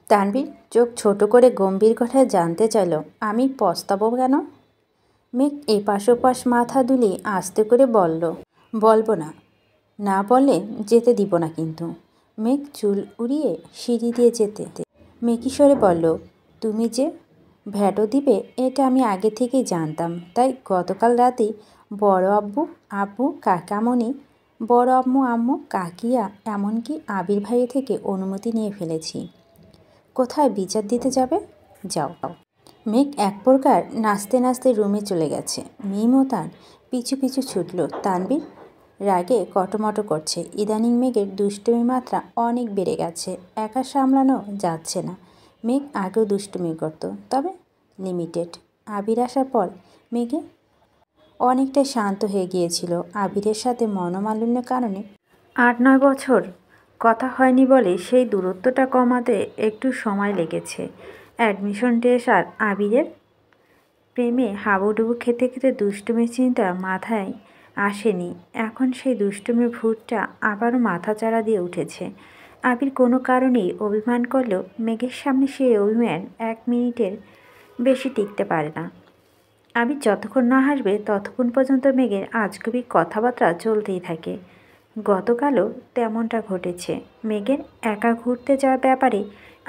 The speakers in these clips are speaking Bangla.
তানভীর চোখ ছোট করে গম্ভীর কথায় জানতে চাইল, আমি পস্তাবো কেন? মেঘ এপাশ ওপাশ মাথা দুলিয়ে আস্তে করে বলল, বলবো না। না বললে যেতে দিব না কিন্তু। মেঘ চুল উড়িয়ে সিঁড়ি দিয়ে যেতে মেকিশরে বলল, তুমি যে ভ্যাটো দিবে এটা আমি আগে থেকেই জানতাম, তাই গতকাল রাতেই বড় আব্বু কাকামণি, বড় আম্মু কাকিয়া, এমনকি আবির ভাইয়ের থেকে অনুমতি নিয়ে ফেলেছি। কোথায় বিচার দিতে যাবে? যাও। মেঘ এক প্রকার নাচতে নাচতে রুমে চলে গেছে। মিমও তার পিছু পিছু ছুটল। তানভীর রাগে কটমটো করছে। ইদানিং মেঘের দুষ্টুমির মাত্রা অনেক বেড়ে গেছে, একা সামলানো যাচ্ছে না। মেঘ আগেও দুষ্টুমি করত, তবে লিমিটেড। আবির আসার পর মেঘে অনেকটাই শান্ত হয়ে গিয়েছিল। আবিরের সাথে মনোমালিন্যের কারণে 8-9 বছর কথা হয়নি বলে সেই দূরত্বটা কমাতে একটু সময় লেগেছে। অ্যাডমিশন টেস্ট আর আবিরের প্রেমে হাবুডুবু খেতে খেতে দুষ্টুমির চিন্তা মাথায় আসেনি। এখন সেই দুষ্টুমির ভূতটা আবারও মাথাচাড়া দিয়ে উঠেছে। আবির কোনো কারণেই অভিমান করলেও মেঘের সামনে সেই অভিমান 1 মিনিটের বেশি টিকতে পারে না। আবির যতক্ষণ না হাসবে ততক্ষণ পর্যন্ত মেঘের আজগুবি কথাবার্তা চলতেই থাকে। গতকালও তেমনটা ঘটেছে। মেঘের একা ঘুরতে যাওয়ার ব্যাপারে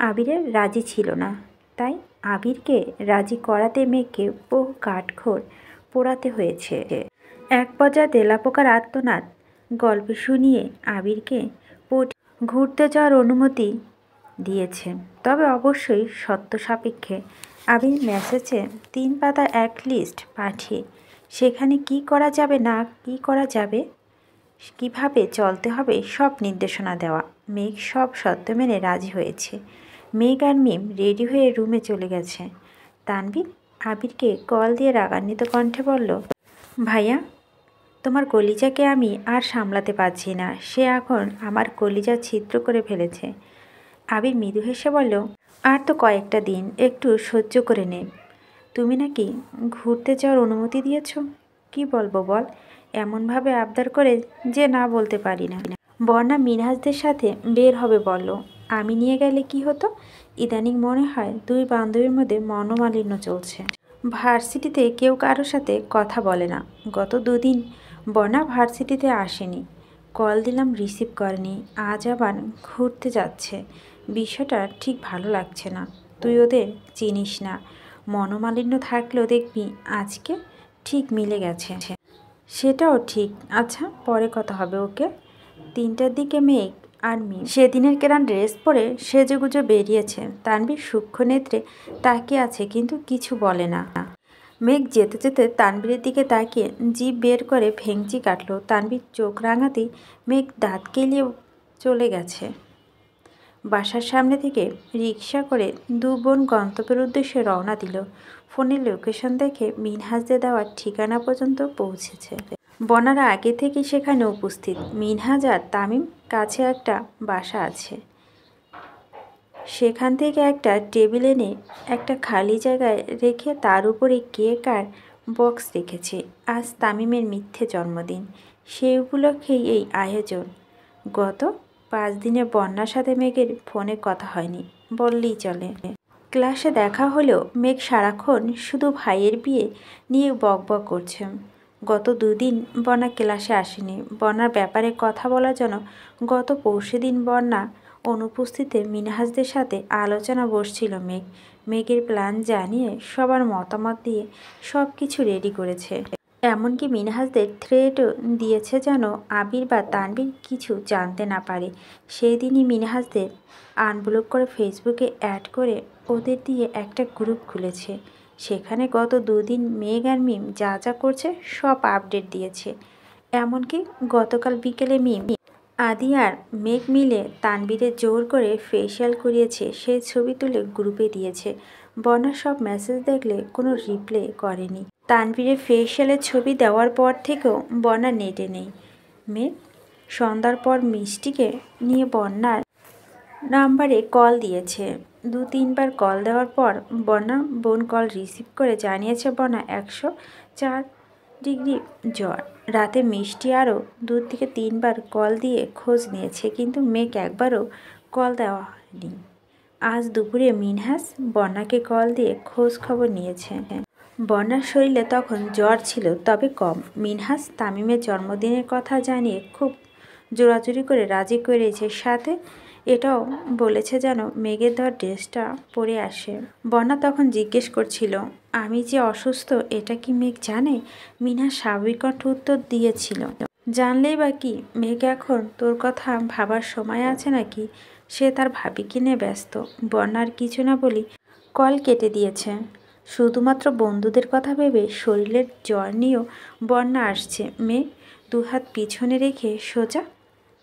আবিরের রাজি ছিল না, তাই আবিরকে রাজি করাতে মেঘকে বহু কাঠখড় পোড়াতে হয়েছে। এক পর্যায়ে তেলাপোকার আর্তনাদ গল্প শুনিয়ে আবিরকে ঘুরতে যাওয়ার অনুমতি দিয়েছে, তবে অবশ্যই শর্ত সাপেক্ষে। আবির মেসেজে 3 পাতার এক লিস্ট পাঠিয়ে সেখানে কি করা যাবে না কি করা যাবে, কিভাবে চলতে হবে সব নির্দেশনা দেওয়া। মেঘ সব শর্ত মেনে রাজি হয়েছে। মেঘ আর মিম রেডি হয়ে রুমে চলে গেছে। তানভীর আবিরকে কল দিয়ে রাগান্বিত কণ্ঠে বলল, ভাইয়া, তোমার কলিজাকে আমি আর সামলাতে পারছি না, সে এখন আমার কলিজা ছিদ্র করে ফেলেছে। আবির মৃদু হেসে বলল, আর তো কয়েকটা দিন, একটু সহ্য করে নে। তুমি নাকি ঘুরতে যাওয়ার অনুমতি দিয়েছ? কি বলবো বল, এমনভাবে আবদার করে যে না বলতে পারি না। বর্ণা মিনহাজদের সাথে বের হবে বলল, আমি নিয়ে গেলে কি হতো? ইদানিং মনে হয় 2 বান্ধবীর মধ্যে মনোমালিন্য চলছে। ভার্সিটিতে কেউ কারোর সাথে কথা বলে না। গত 2 দিন বর্ণা ভার্সিটিতে আসেনি। কল দিলাম, রিসিভ করেনি। আজ আবার ঘুরতে যাচ্ছে। বিষয়টা ঠিক ভালো লাগছে না। তুই ওদের চিনিস না, মনোমালিন্য থাকলেও দেখবি আজকে ঠিক মিলে গেছে। সেটাও ঠিক। আচ্ছা, পরে কথা হবে, ওকে? 3টার দিকে মেঘ আর মিম সেদিনের কেরান ড্রেস পরে সেজেগুজে বেরিয়েছে। তানভীর সূক্ষ্ম নেত্রে তাকিয়ে আছে, কিন্তু কিছু বলে না। মেঘ যেতে যেতে তানভীরের দিকে তাকিয়ে জিভ বের করে ভেঙচি কাটল। তানভীর চোখ রাঙাতেই মেঘ দাঁত কেলিয়ে চলে গেছে। বাসার সামনে থেকে রিকশা করে 2 বোন গন্তব্যের উদ্দেশ্যে রওনা দিল। ফোনের লোকেশন দেখে মিনহাজদের দেওয়ার ঠিকানা পর্যন্ত পৌঁছেছে। বর্ণারা আগে থেকেই সেখানে উপস্থিত। মিনহাজ আর তামিম কাছে একটা বাসা আছে, সেখান থেকে একটা টেবিল এনে একটা খালি জায়গায় রেখে তার উপরে কেক আর বক্স রেখেছে। আজ তামিমের মিথ্যে জন্মদিন, সেই উপলক্ষেই এই আয়োজন। গত 5 দিনে বন্যার সাথে মেঘের ফোনে কথা হয়নি বললেই চলে। ক্লাসে দেখা হলেও মেঘ সারাক্ষণ শুধু ভাইয়ের বিয়ে নিয়ে বকবক করছে। গত 2 দিন বন্যা ক্লাসে আসেনি। বন্যার ব্যাপারে কথা বলার জন্য গত পরশুদিন বন্যা অনুপস্থিতিতে মিনহাজদের সাথে আলোচনা বসছিল। মেঘের প্ল্যান জানিয়ে সবার মতামত দিয়ে সব কিছু রেডি করেছে। এমনকি মিনহাজদের থ্রেটও দিয়েছে যেন আবির বা তানভীর কিছু জানতে না পারে। সেই দিনই মিনহাজদের আনব্লক করে ফেসবুকে অ্যাড করে ওদের দিয়ে একটা গ্রুপ খুলেছে। সেখানে গত 2 দিন মেঘ আর মিম যা যা করছে সব আপডেট দিয়েছে। এমনকি গতকাল বিকেলে মিম, আদি আর মেঘ মিলে তানভীরের জোর করে ফেসিয়াল করিয়েছে, সেই ছবি তুলে গ্রুপে দিয়েছে। বর্ণা সব মেসেজ দেখলে কোনো রিপ্লাই করেনি। তানভীরের ফেসিয়ালের ছবি দেওয়ার পর থেকেও বর্ণা নেটে নেই। মেঘ সন্ধ্যার পর মিষ্টিকে নিয়ে বন্যার নাম্বারে কল দিয়েছে। 2-3 বার কল দেওয়ার পর বন্যা বোন কল রিসিভ করে জানিয়েছে বন্যা 104 ডিগ্রি জ্বর। রাতে মিষ্টি আরও 2 থেকে 3 বার কল দিয়ে খোঁজ নিয়েছে, কিন্তু মেঘ একবারও কল দেওয়া হয়নি। আজ দুপুরে মিনহাস বন্যাকে কল দিয়ে খোঁজ খবর নিয়েছে। বন্যার শরীরে তখন জ্বর ছিল, তবে কম। মিনহাস তামিমের জন্মদিনের কথা জানিয়ে খুব জোরাজুরি করে রাজি করেছে, সাথে এটাও বলেছে যেন মেঘের ধর ড্রেসটা পরে আসে। বন্যা তখন জিজ্ঞেস করছিল, আমি যে অসুস্থ এটা কি মেঘ জানে? মিনহাস স্বাভাবিক কণ্ঠে উত্তর দিয়েছিল, জানলেই বা কি, মেঘ এখন তোর কথা ভাবার সময় আছে নাকি? সে তার ভাবিকে নিয়ে ব্যস্ত। বন্যার কিছু না বলি কল কেটে দিয়েছে। শুধুমাত্র বন্ধুদের কথা ভেবে শরীরের জ্বর নিয়েও বন্যা আসছে। মেঘ দুহাত পিছনে রেখে সোজা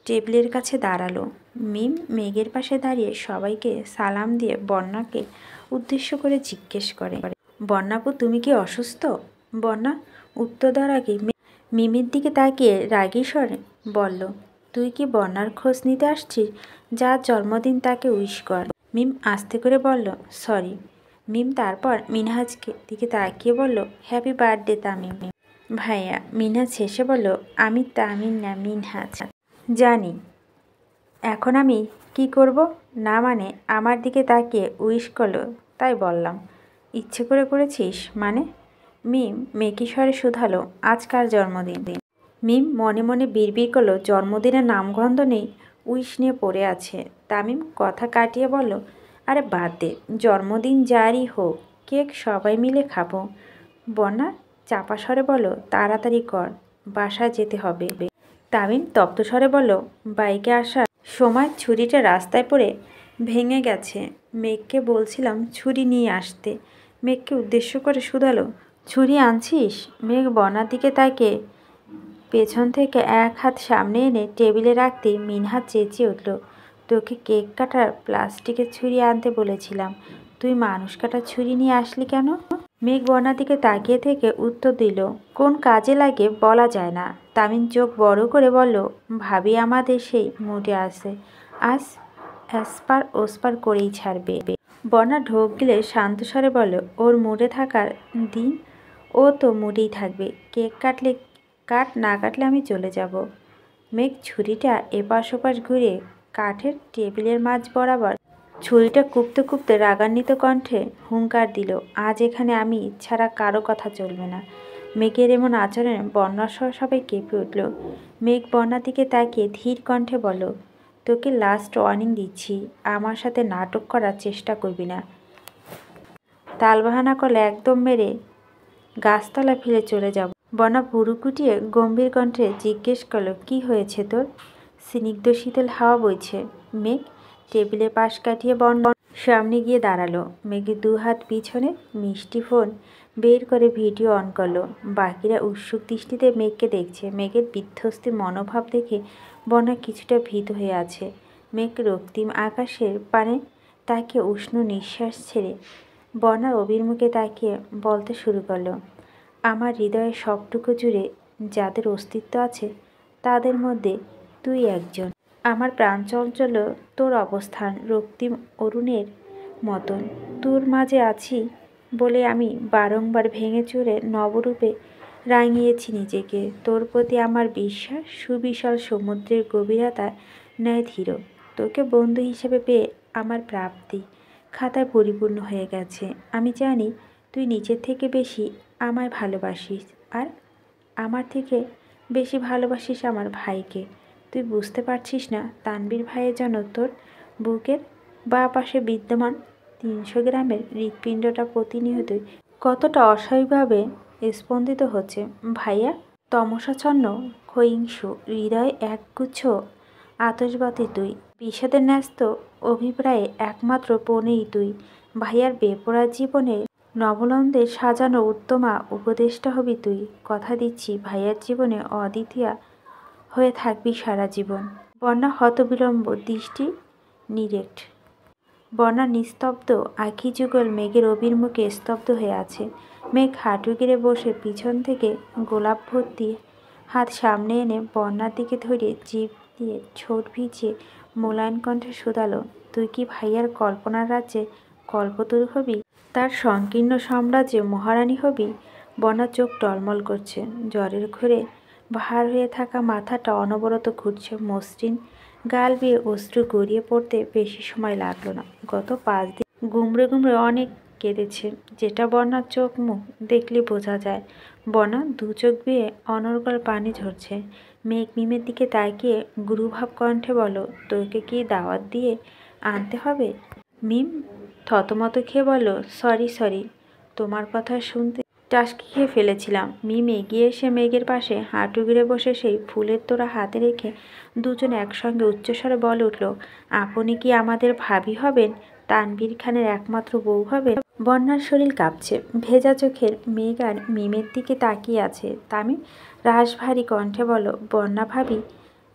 টেবিলের কাছে দাঁড়ালো। মিম মেঘের পাশে দাঁড়িয়ে সবাইকে সালাম দিয়ে বন্যাকে উদ্দেশ্য করে জিজ্ঞেস করে, বন্যাপু তুমি কি অসুস্থ? বন্যা উত্তর দেওয়ার আগে মিমের দিকে তাকিয়ে রাগী স্বরে বলল, তুই কি বন্যার খোঁজ নিতে আসছিস? যার জন্মদিন তাকে উইশ কর। মিম আস্তে করে বলল, সরি। মিম তারপর মিনহাজকে দিকে তাকিয়ে বলল, হ্যাপি বার্থডে তামিম ভাইয়া। মিনহাজ হেসে বলল, আমি তামিম না, মিনহাজ। জানি। এখন আমি কি করব? না মানে আমার দিকে তাকিয়ে উইশ করলো তাই বললাম। ইচ্ছে করে করেছিস মানে? মিম মেকি স্বরে শুধালো, আজ কার জন্মদিন? মিম মনে মনে বিড়বিড় করলো, জন্মদিনের নামগন্ধ নেই, উইশ নিয়ে পড়ে আছে। তামিম কথা কাটিয়ে বলল, আরে বাদ দে, জন্মদিন যারই হোক, কেক সবাই মিলে খাবো। বন্যা চাপা স্বরে বলল, তাড়াতাড়ি কর, বাসায় যেতে হবে। তামিম তপ্ত স্বরে বলল, বাইকে আসার সময় ছুরিটা রাস্তায় পড়ে ভেঙে গেছে। মেঘকে বলছিলাম ছুরি নিয়ে আসতে। মেঘকে উদ্দেশ্য করে শুধালো, ছুরি আনছিস? মেঘ বন্যার দিকে তাকে পেছন থেকে এক হাত সামনে এনে টেবিলে রাখতে মিনহাজ চেঁচিয়ে উঠল, তোকে কেক কাটার প্লাস্টিকের ছুরি আনতে বলেছিলাম, তুই মানুষ কাটার ছুরি নিয়ে আসলি কেন? মেঘ বন্যার দিকে তাকিয়ে থেকে উত্তর দিল, কোন কাজে লাগে বলা যায় না। তামিম চোখ বড় করে বলল, ভাবি আমাদের সেই মুডে আছে, আজ অ্যাসপার ওসপার করেই ছাড়বে। বন্যা ঢোক গিলে শান্ত স্বরে বলল, ওর মুডে থাকার দিন ও তো মুডেই থাকবে, কেক কাটলে কাট, না কাটলে আমি চলে যাব। মেঘ ছুরিটা এপাশ ওপাশ ঘুরে কাঠের টেবিলের মাঝ বরাবর ছুরিটা কুপতে কুপতে রাগান্বিত কণ্ঠে হুঙ্কার দিল, আজ এখানে আমি ছাড়া কারো কথা চলবে না। মেঘের এমন আচরণে বন্যার সহ সবাই কেঁপে উঠল। মেঘ বন্যার দিকে তাকিয়ে ধীর কণ্ঠে বলল, তোকে লাস্ট ওয়ার্নিং দিচ্ছি, আমার সাথে নাটক করার চেষ্টা করবি না। তালবাহানা করলে একদম মেরে গাছতলা ফেলে চলে যাব। বন্যা পুরু কুটিয়ে গম্ভীর কণ্ঠে জিজ্ঞেস করল, কি হয়েছে তোর? স্নিগ্ধ শীতল হাওয়া বইছে। মেঘ টেবিলে পাশ কাটিয়ে বন্যা সামনে গিয়ে দাঁড়ালো। মেঘের দু হাত পিছনে মিষ্টি ফোন বের করে ভিডিও অন করলো। বাকিরা উৎসুক দৃষ্টিতে মেঘকে দেখছে। মেঘের বিধ্বস্ত মনোভাব দেখে বন্যা কিছুটা ভীত হয়ে আছে। মেঘ রক্তিম আকাশের পানে তাকে উষ্ণ নিঃশ্বাস ছেড়ে বন্যার অভিমুখে তাকিয়ে বলতে শুরু করলো, আমার হৃদয়ের সবটুকু জুড়ে যাদের অস্তিত্ব আছে তাদের মধ্যে তুই একজন। আমার প্রাণ চঞ্চল তোর অবস্থান রক্তিম অরুণের মতন তোর মাঝে আছি বলে আমি বারংবার ভেঙে চুরে নবরূপে রাঙিয়েছি নিজেকে। তোর প্রতি আমার বিশ্বাস সুবিশাল সমুদ্রের গভীরতা ন্যায় ধীর। তোকে বন্ধু হিসেবে পেয়ে আমার প্রাপ্তি খাতায় পরিপূর্ণ হয়ে গেছে। আমি জানি তুই নিজের থেকে বেশি আমায় ভালোবাসিস, আর আমার থেকে বেশি ভালোবাসিস আমার ভাইকে। তুই বুঝতে পারছিস না তানবীর ভাইয়ের জন্য তোর বুকের বাঁ পাশে বিদ্যমান 300 গ্রামের হৃৎপিণ্ডটা প্রতিনিয়তই কতটা অস্বাভাবিকভাবে স্পন্দিত হচ্ছে। ভাইয়া তমসাচ্ছন্ন ক্ষয়িষ্ণু হৃদয়ে একগুচ্ছ আতশবাতি তুই, বিষাদের ন্যস্ত অভিপ্রায়ে একমাত্র পণেই তুই। ভাইয়ার বেপরা জীবনে নবলন্দে সাজানো উত্তমা উপদেষ্টা হবি তুই। কথা দিচ্ছি ভাইয়ার জীবনে অদ্বিতীয়া হয়ে থাকবি সারা জীবন। বন্যা হতবিলম্ব দৃষ্টি নিরেট। বন্যা নিস্তব্ধ আঁখি যুগল মেঘের অভিমুখে স্তব্ধ হয়ে আছে। মেঘ হাঁটু গেড়ে বসে পিছন থেকে গোলাপ ভর্তি হাত সামনে এনে বন্যার দিকে ধরে জিভ দিয়ে ঠোঁট ভিজিয়ে মোলায়েম কণ্ঠে শুধালো, তুই কি ভাইয়ার কল্পনার রাজ্যে কল্পতরু হবি? তার সংকীর্ণ সাম্রাজ্যে মহারানী হবি? বন্যার চোখ টলমল করছে। জ্বরের ঘোরে ভার হয়ে থাকা মাথাটা অনবরত ঘুরছে। মসৃণ গাল বেয়ে অশ্রু গড়িয়ে পড়তে বেশি সময় লাগলো না। গত 5 দিন গুমড়ে গুমড়ে অনেক কেঁদেছে, যেটা বন্যার চোখ মুখ দেখলে বোঝা যায়। বন্যা 2 চোখ বেয়ে অনর্গল পানি ঝরছে। মেঘ মিমের দিকে তাকিয়ে গুরুভাব কণ্ঠে বলল, তোকে কি দাওয়াত দিয়ে আনতে হবে? মিম থতমত খেয়ে বলল, সরি, তোমার কথা শুনতে টাসকি খেয়ে ফেলেছিলাম। মিম এগিয়ে এসে মেঘের পাশে হাঁটু গেড়ে বসে সেই ফুলের তোড়া হাতে রেখে দুজন একসঙ্গে উচ্চস্বরে বলে উঠল, আপনি কি আমাদের ভাবি হবেন? তানভীর খানের একমাত্র বউ হবেন? বন্যার শরীর কাঁপছে। ভেজা চোখের মেঘ আর মিমের দিকে তাকিয়ে আছে। তামিম রাশভারী কণ্ঠে বলল, বন্যা ভাবি,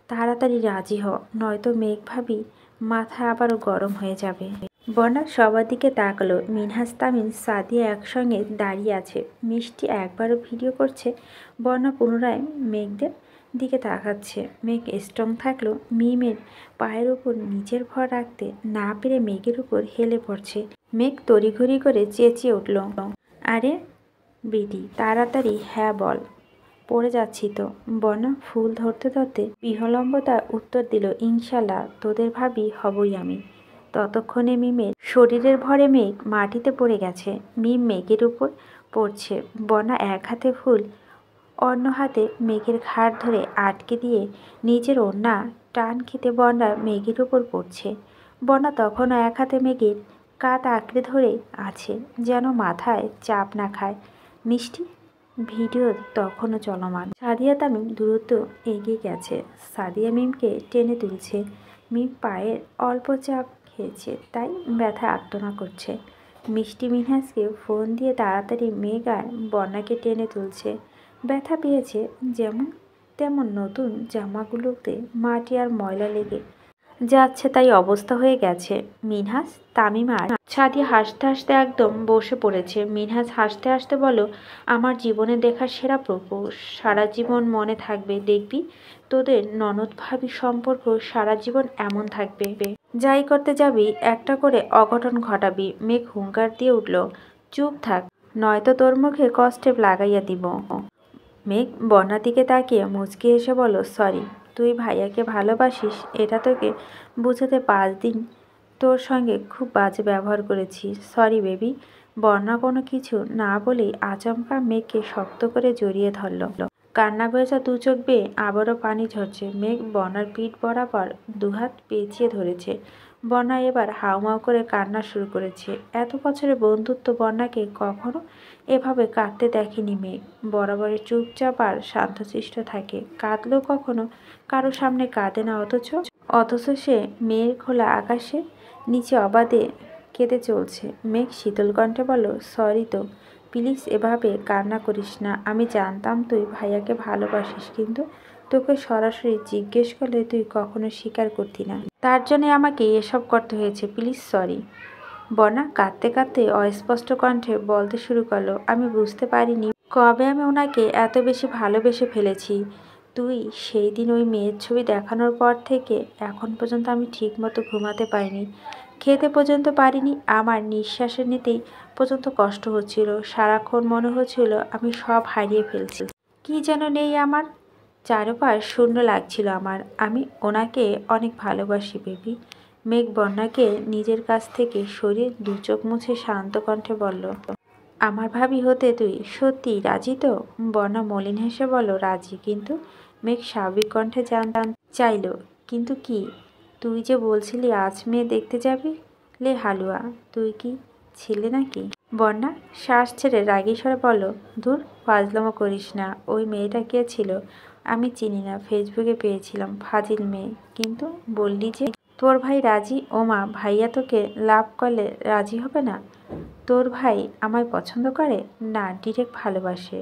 তাড়াতাড়ি রাজি হ, নয়তো মেঘ ভাবি মাথা আবারও গরম হয়ে যাবে। বন্যা সবার দিকে তাকালো। মিনহাজ, তামিম, সাদিয়া একসঙ্গে দাঁড়িয়ে আছে। মিষ্টি একবারও ভিডিও করছে। বন্যা পুনরায় মেঘদের দিকে তাকাচ্ছে। মেঘ স্ট্রং থাকলেও মিমের পায়ের উপর নিজের ভর রাখতে না পেরে মেঘের উপর হেলে পড়ছে। মেঘ তড়িঘড়ি করে চেঁচিয়ে উঠল, আরে বিটি, তাড়াতাড়ি হ্যাঁ বল, পড়ে যাচ্ছি তো। বন্যা ফুল ধরতে ধরতে বিহলম্বতা উত্তর দিল, ইনশাল্লাহ তোদের ভাবি হবই আমি। ততক্ষণে মিমের শরীরের ভরে মেঘ মাটিতে পড়ে গেছে। মিম মেঘের উপর পড়ছে। বন্যা এক হাতে ফুল, অন্য হাতে মেঘের ঘাড় ধরে আটকে দিয়ে নিজের ওড়না টান খেতে বন্যা মেঘের উপর পড়ছে। বন্যা তখনও এক হাতে মেঘের কাত আঁকড়ে ধরে আছে, যেন মাথায় চাপ না খায়। মিষ্টি ভিডিও তখনও চলমান। সাদিয়া, তামিম দ্রুত এগিয়ে গেছে। সাদিয়া মিমকে টেনে তুলছে। মিম পায়ের অল্প চাপ খেয়েছে, তাই ব্যথা আর্তনা করছে। মিষ্টি মিনহাজকে ফোন দিয়ে তাড়াতাড়ি মেঘ আর বন্যাকে টেনে তুলছে। ব্যথা পেয়েছে যেমন তেমন নতুন জামাগুলোতে মাটি আর ময়লা লেগে যাচ্ছে, তাই অবস্থা হয়ে গেছে। মিনহাজ, তামিম আর সাদিয়া হাসতে হাসতে একদম বসে পড়েছে। মিনহাজ হাসতে হাসতে বলল, আমার জীবনে দেখা সেরা প্রপোজ, সারা জীবন মনে থাকবে, দেখবি তোদের ননদ ভাবি সম্পর্ক সারা জীবন এমন থাকবে। যাই করতে যাবি একটা করে অঘটন ঘটাবি। মেঘ হুঙ্কার দিয়ে উঠল, চুপ থাক, নয়তো তোর মুখে কষ্টেপ লাগাইয়া দিব। মেঘ বন্যার দিকে তাকিয়ে মুচকি এসে বলল, সরি, তুই ভাইয়াকে ভালোবাসিস এটা তোকে বুঝাতে 5 দিন তোর সঙ্গে খুব বাজে ব্যবহার করেছি, সরি বেবি। বন্যা কোনো কিছু না বলেই আচমকা মেঘকে শক্ত করে জড়িয়ে ধরল। কান্না ভেজা 2 চোখ বেয়ে আবারও পানি ঝরছে। মেঘ বন্যার পিঠ বরাবর 2 হাত পেঁচিয়ে ধরেছে। বন্যা এবার হাউমাউ করে কান্না শুরু করেছে। এত বছরের বন্ধুত্ব বন্যাকে কখনো এভাবে কাঁদতে দেখেনি মেঘ। বরাবরের চুপচাপ আর শান্তশিষ্ট থাকে, কাঁদলেও কখনো কারো সামনে কাঁদে না। অথচ সে মেয়ের খোলা আকাশে নিচে অবাধে কেঁদে চলছে। মেঘ শীতল কণ্ঠে বলল, সরি তো, প্লিজ এভাবে কান্না করিস না। আমি জানতাম তুই ভাইয়াকে ভালোবাসিস, কিন্তু তোকে সরাসরি জিজ্ঞেস করলে তুই কখনো স্বীকার করতি না, তার জন্যে আমাকে এসব করতে হয়েছে, প্লিজ সরি। বন্যা কাঁদতে কাঁদতে অস্পষ্ট কণ্ঠে বলতে শুরু করলো, আমি বুঝতে পারিনি কবে আমি ওনাকে এত বেশি ভালোবেসে ফেলেছি। তুই সেই দিন ওই মেয়ের ছবি দেখানোর পর থেকে এখন পর্যন্ত আমি ঠিকমতো ঘুমাতে পারিনি, খেতে পর্যন্ত পারিনি, আমার নিঃশ্বাসে নিতেই পর্যন্ত কষ্ট হচ্ছিল। সারাক্ষণ মনে হচ্ছিল আমি সব হারিয়ে ফেলছি, কি যেন নেই আমার, চারপাশ শূন্য লাগছিল আমার। আমি ওনাকে অনেক ভালোবাসি বেবি। মেঘ বন্যাকে নিজের কাছ থেকে সরিয়ে 2 চোখ মুছে শান্ত কণ্ঠে বলল, আমার ভাবি হতে তুই সত্যি রাজি তো? বন্যা মলিন হেসে বলল, রাজি। কিন্তু মেঘ স্বাভাবিক কণ্ঠে জানতে চাইল, কিন্তু কি? তুই যে বলছিলি আজ মেয়ে দেখতে যাবি, লে হালুয়া, তুই কি ছিলে নাকি? বন্যা শ্বাস ছেড়ে রাগী স্বরে বলল, ধুর, ফাজলামো করিস না। ওই মেয়েটা কে ছিল? আমি চিনি না, ফেসবুকে পেয়েছিলাম, ফাজিল মেয়ে। কিন্তু বললি যে তোর ভাই রাজি। ওমা, ভাইয়া তোকে লাভ করলে রাজি হবে না? তোর ভাই আমায় পছন্দ করে না, ডিরেক্ট ভালোবাসে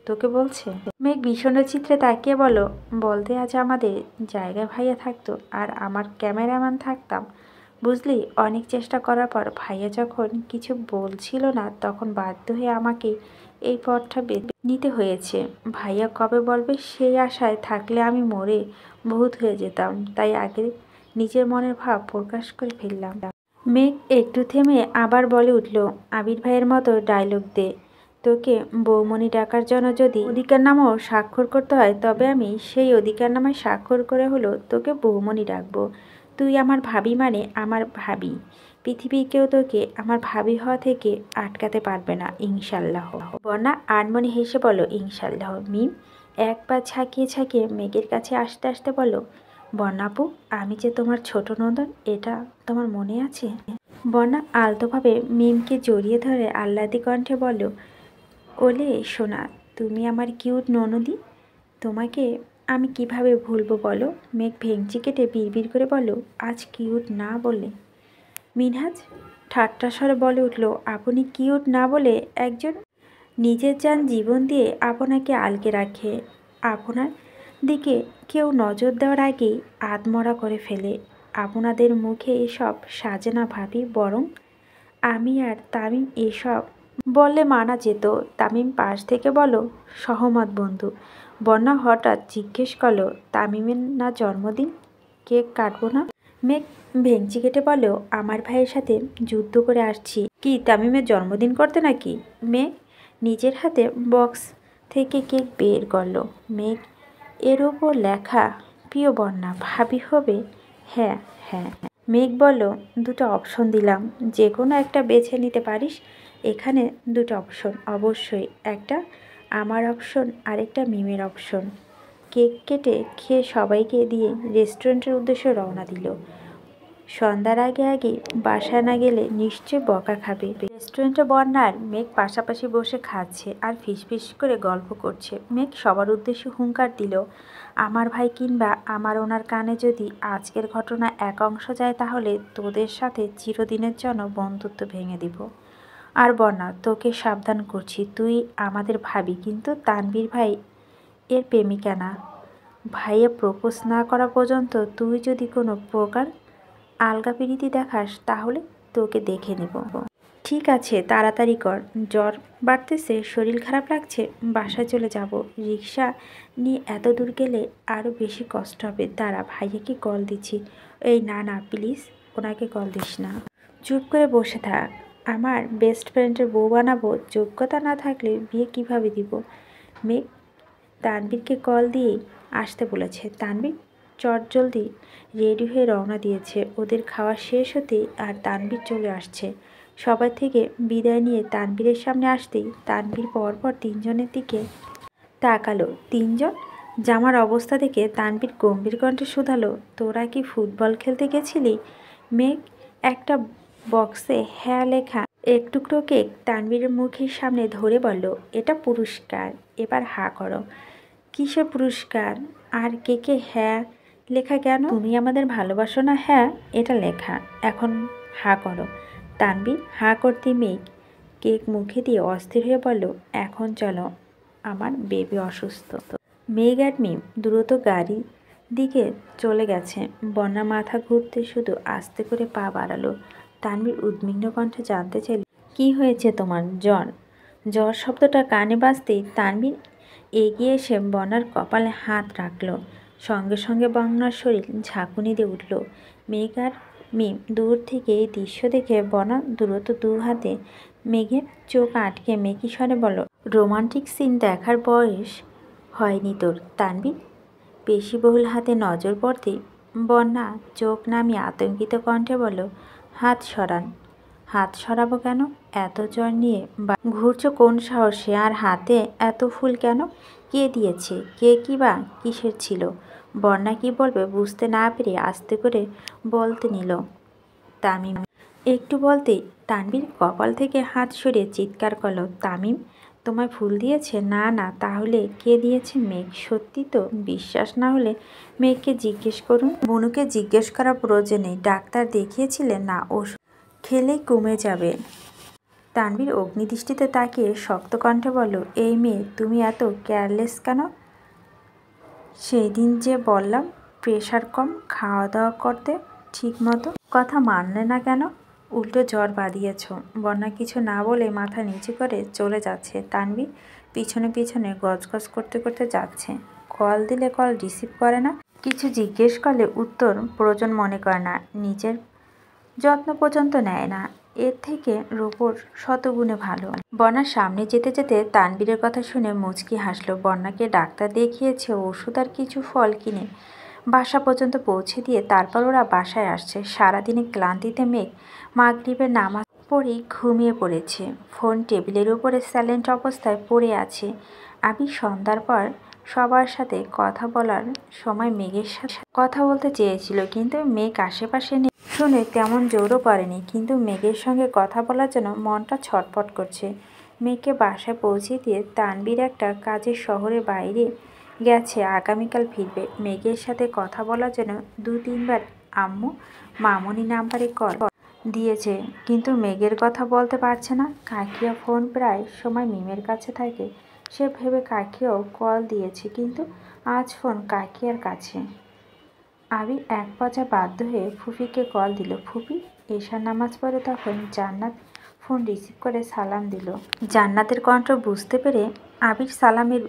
তোকে বলছে? মেঘ বিষণ্ণ চিত্রে তাকিয়ে বলো, বলতে আজ আমাদের জায়গায় ভাইয়া থাকতো আর আমার ক্যামেরাম্যান থাকতাম, বুঝলি? অনেক চেষ্টা করার পর ভাইয়া যখন কিছু বলছিল না, তখন বাধ্য হয়ে আমাকে এই পথটা নিতে হয়েছে। ভাইয়া কবে বলবে সেই আশায় থাকলে আমি মরে ভূত হয়ে যেতাম, তাই আগে নিজের মনের ভাব প্রকাশ করে ফেললাম। মেঘ একটু থেমে আবার বলে উঠল, আবির ভাইয়ের মতো ডায়লগ দে, তোকে বৌমণি ডাকার জন্য যদি অধিকারনামাও স্বাক্ষর করতে হয়, তবে আমি সেই অধিকারনামায় স্বাক্ষর করে হলো তোকে বৌমণি ডাকবো। তুই আমার ভাবি মানে আমার ভাবি। পৃথিবীর কেউ তোকে আমার ভাবি হওয়া থেকে আটকাতে পারবে না, ইনশাল্লাহ। বন্যা আনমনে হেসে বলো, ইনশাল্লাহ। মিম একবার ঝাঁকিয়ে ঝাঁকিয়ে মেঘের কাছে আসতে আসতে বলো, বন্যাপু, আমি যে তোমার ছোট নন্দন, এটা তোমার মনে আছে? বন্যা আলতোভাবে মিমকে জড়িয়ে ধরে আহ্লাদি কণ্ঠে বলো, ওলে সোনা, তুমি আমার কিউট ননদি, তোমাকে আমি কিভাবে ভুলবো বলো? মেঘ ভেঙচি কেটে বিড়বিড় করে বলো, আজ কিউট না বলে? মিনহাজ ঠাট্টা স্বরে বলে উঠল, আপনি কিউট না বলে একজন নিজের যান জীবন দিয়ে আপনাকে আলকে রাখে, আপনার দিকে কেউ নজর দেওয়ার আগেই আধমরা করে ফেলে। আপনাদের মুখে এসব সাজে না ভাবি, বরং আমি আর তামিম এসব বললে মানা যেত। তামিম পাশ থেকে বলো, সহমত বন্ধু। বন্যা হঠাৎ জিজ্ঞেস করলো, তামিমের না জন্মদিন, কেক কাটবো না? মেঘ ভেঙচি কেটে বলো, আমার ভাইয়ের সাথে যুদ্ধ করে আসছি, কি তামিমের জন্মদিন করতে নাকি? মেঘ নিজের হাতে বক্স থেকে কেক বের করলো। মেঘ এর ওপর লেখা, প্রিয় বন্যা, ভাবি হবে? হ্যাঁ হ্যাঁ। মেঘ বলল, দুটো অপশন দিলাম, যে কোনো একটা বেছে নিতে পারিস। এখানে দুটো অপশন, অবশ্যই একটা আমার অপশন আর একটা মিমের অপশন। কেক কেটে খেয়ে সবাইকে দিয়ে রেস্টুরেন্টের উদ্দেশ্যে রওনা দিল। সন্ধ্যার আগে আগে বাসায় না গেলে নিশ্চয় বকা খাবে। রেস্টুরেন্টে বন্যার মেঘ পাশাপাশি বসে খাচ্ছে আর ফিসফিস করে গল্প করছে। মেঘ সবার উদ্দেশ্যে হুঙ্কার দিল, আমার ভাই কিংবা আমার ওনার কানে যদি আজকের ঘটনা এক অংশ যায়, তাহলে তোদের সাথে চিরদিনের জন্য বন্ধুত্ব ভেঙে দিব। আর বন্যা, তোকে সাবধান করছি, তুই আমাদের ভাবি, কিন্তু তানভীর ভাই এর প্রেমিকা না। ভাইয়া প্রপোজ না করা পর্যন্ত তুই যদি কোনো প্রকার আলগা পিরিতি দেখাস, তাহলে তোকে দেখে নেব। ঠিক আছে, তাড়াতাড়ি কর, জ্বর বাড়তেছে, শরীর খারাপ লাগছে, বাসায় চলে যাব। রিক্সা নিয়ে এত দূর গেলে আরও বেশি কষ্ট হবে। দাঁড়া, ভাইয়াকে কল দিচ্ছি। এই না না, প্লিজ ওনাকে কল দিস না, চুপ করে বসে থাক। আমার বেস্ট ফ্রেন্ডের বউ বানাবো, যোগ্যতা না থাকলে বিয়ে কিভাবে দিব? মেঘ তানভীরকে কল দিয়ে আসতে বলেছে। তানভীর চটজলদি রেডি হয়ে রওনা দিয়েছে। ওদের খাওয়া শেষ হতেই আর তানভীর চলে আসছে। সবাই থেকে বিদায় নিয়ে তানভীরের সামনে আসতেই তানভীর পরপর তিনজনের দিকে তাকালো। তিনজন জামার অবস্থা দেখে তানভীর গম্ভীর কণ্ঠে শুধালো, তোরা কি ফুটবল খেলতে গেছিলি? মেঘ একটা বক্সে হ্যাঁ লেখা এক টুকরো কেক তানভীরের মুখের সামনে ধরে বলল, এটা পুরস্কার, এবার হা করো। কিসের পুরস্কার? আর কেকে হ্যাঁ লেখা কেন? তুমি আমাদের ভালোবাসো না? হ্যাঁ, এটা লেখা, এখন হা করো। তানভীর হা করতে মেঘ কেক মুখে দিয়ে অস্থির হয়ে বলল, এখন চলো, আমার বেবি অসুস্থ। মেঘ আর মিম দ্রুত গাড়ি দিকে চলে গেছে। বন্যা মাথা ঘুরতে শুধু আস্তে করে পা বাড়ালো। তানভীর উদ্বিগ্ন কণ্ঠে জানতে চাইল, কি হয়েছে তোমার? জ্বর? জ্বর শব্দটা কানে বাজতেই তানভীর এগিয়ে এসে বন্যার কপালে হাত রাখল। সঙ্গে সঙ্গে বন্যার শরীর ঝাঁকুনি দিয়ে উঠল। মেঘ আর মিম দূর থেকে এই দৃশ্য দেখে বন্যা দ্রুত দু হাতে মেঘের চোখ আটকে মেকি স্বরে বলল, রোমান্টিক সিন দেখার বয়স হয়নি তোর। তানভীর পেশিবহুল হাতে নজর পড়তেই বন্যা চোখ নামিয়ে আতঙ্কিত কণ্ঠে বলল, হাত সরান। হাত সরাবো কেন? এত জ্বর নিয়ে ঘুরছো কোন সাহসে? আর হাতে এত ফুল কেন? কে দিয়েছে? কে কি বা কিসের ছিল? বন্যা কি বলবে বুঝতে না পেরে আস্তে করে বলতে নিল তামিম। একটু বলতেই তানভীর কপাল থেকে হাত সরিয়ে চিৎকার করল, তামিম তোমায় ফুল দিয়েছে? না না, তাহলে কে দিয়েছে? মেঘ সত্যি তো? বিশ্বাস না হলে মেঘকে জিজ্ঞেস করুন। বনুকে জিজ্ঞেস করার প্রয়োজন নেই। ডাক্তার দেখিয়েছিলেন? না, ওষুধ খেলেই কমে যাবে। তানভীর অগ্নিদৃষ্টিতে তাকিয়ে শক্ত কণ্ঠে বলল, এই মেয়ে, তুমি এত কেয়ারলেস কেন? সেই দিন যে বললাম প্রেশার কম, খাওয়া দাওয়া করতে ঠিক মতো, কথা মানলে না কেন? উল্টো জ্বর বাঁধিয়েছ। বন্যা কিছু না বলে মাথা নিচু করে চলে যাচ্ছে। তানভীর পিছনে পিছনে গজগজ করতে করতে যাচ্ছে। কল দিলে কল রিসিভ করে না, কিছু জিজ্ঞেস করলে উত্তর প্রয়োজন মনে করে না, নিজের যত্ন পর্যন্ত নেয় না। এর থেকে রূপোর শতগুণে ভালো। বন্যার সামনে যেতে যেতে তানবীরের কথা শুনে মুচকি হাসলো। বন্যাকে ডাক্তার দেখিয়েছে, ওষুধ আর কিছু ফল কিনে বাসা পর্যন্ত পৌঁছে দিয়ে তারপর ওরা বাসায় আসছে। সারাদিনে ক্লান্তিতে মেঘ মাগরিবের নামাজ পড়েই ঘুমিয়ে পড়েছে। ফোন টেবিলের উপরে সাইলেন্ট অবস্থায় পড়ে আছে। আবির সন্ধ্যার পর সবার সাথে কথা বলার সময় মেঘের সাথে কথা বলতে চেয়েছিল, কিন্তু মেঘ আশেপাশে নেই শুনে তেমন জোরও করেনি। কিন্তু মেঘের সঙ্গে কথা বলার জন্য মনটা ছটফট করছে। মেঘকে বাসায় পৌঁছে দিয়ে তানবীর একটা কাজের শহরে বাইরে গেছে, আগামীকাল ফিরবে। মেঘের সাথে কথা বলার জন্য 2-3 বার আম্মু মামনি নাম্বারে কল দিয়েছে, কিন্তু মেঘের কথা বলতে পারছে না। কাকিয়া ফোন প্রায় সময় মিমের কাছে থাকে, সে ভেবে কাকিয়াও কল দিয়েছে, কিন্তু আজ ফোন কাকিয়ার কাছে। আবির এক পর্যায়ে বাধ্য হয়ে ফুফিকে কল দিল। ফুফি এশার নামাজ পড়ে তখন জান্নাত ফোন রিসিভ করে সালাম দিল। জান্নাতের কণ্ঠ বুঝতে পেরে আবির সালামের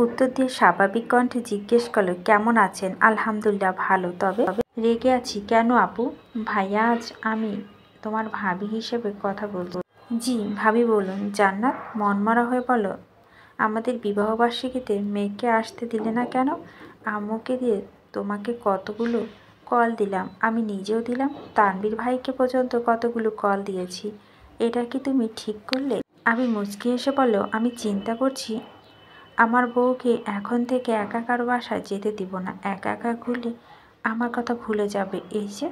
উত্তর দিয়ে স্বাভাবিক কণ্ঠে জিজ্ঞেস করল, কেমন আছেন? আলহামদুলিল্লাহ ভালো। তবে রেগে আছি কেন আপু? ভাইয়া আজ আমি তোমার ভাবি হিসেবে কথা বলবো। জি ভাবি বলুন। জান্নাত মনমরা হয়ে বলল, আমাদের বিবাহবার্ষিকীতে মেয়েকে আসতে দিলে না কেন? আম্মুকে দিয়ে তোমাকে কতগুলো কল দিলাম, আমি নিজেও দিলাম, তানবীর ভাইকে পর্যন্ত কতগুলো কল দিয়েছি, এটা কি তুমি ঠিক করলে? আমি মুচকি হেসে বলল, আমি চিন্তা করছি আমার বউকে এখন থেকে একা কারো বাসায় যেতে দিব না। একা একা ঘুরলে আমার কথা ভুলে যাবে। এই যে